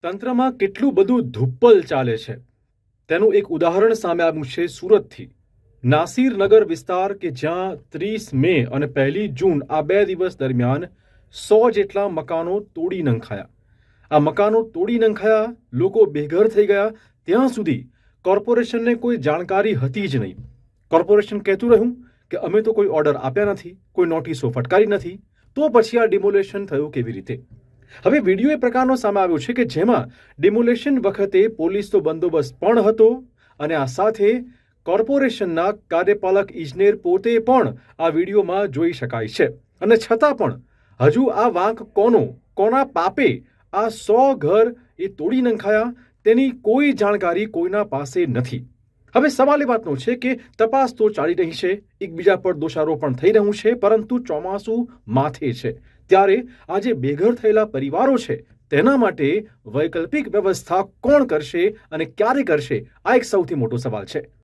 તંત્રમાં કેટલું બધું ધુપ્પલ ચાલે છે તેનું એક ઉદાહરણ સામે આવ્યું છે સુરતથી. નાસિરનગર વિસ્તાર કે જ્યાં 30 મે અને 1 જૂન આ 2 દિવસ દરમિયાન 100 જેટલા મકાનો તોડી નંખાયા. આ મકાનો તોડી નંખાયા, લોકો બેઘર થઈ ગયા ત્યાં સુધી કોર્પોરેશનને કોઈ જાણકારી હતી જ નહીં. કોર્પોરેશન કહેતું રહ્યું કે અમે તો કોઈ ઓર્ડર આપ્યા નથી, કોઈ નોટિસો ફટકારી નથી. તો પછી આ ડિમોલેશન થયું કેવી રીતે? હવે વિડીયો એ પ્રકારનો સામે આવ્યો છે કે જેમાં ડિમોલેશન વખતે પોલીસનો બંદોબસ્ત પણ હતો અને આ સાથે કોર્પોરેશનના કાર્યપાલક ઇજનેર પોતે પણ આ વિડીયોમાં જોઈ શકાય છે. અને છતાં પણ હજુ આ વાંક કોના પાપે આ 100 ઘર એ તોડી નંખાયા તેની કોઈ જાણકારી કોઈના પાસે નથી. હવે સવાલ એ વાતનો છે કે તપાસ તો ચાલી રહી છે, એકબીજા પર દોષારોપણ થઈ રહ્યું છે, પરંતુ ચોમાસું માથે છે ત્યારે આજે બેઘર થયેલા પરિવારો છે તેના માટે વૈકલ્પિક વ્યવસ્થા કોણ કરશે અને ક્યારે કરશે, આ એક સૌથી મોટો સવાલ છે.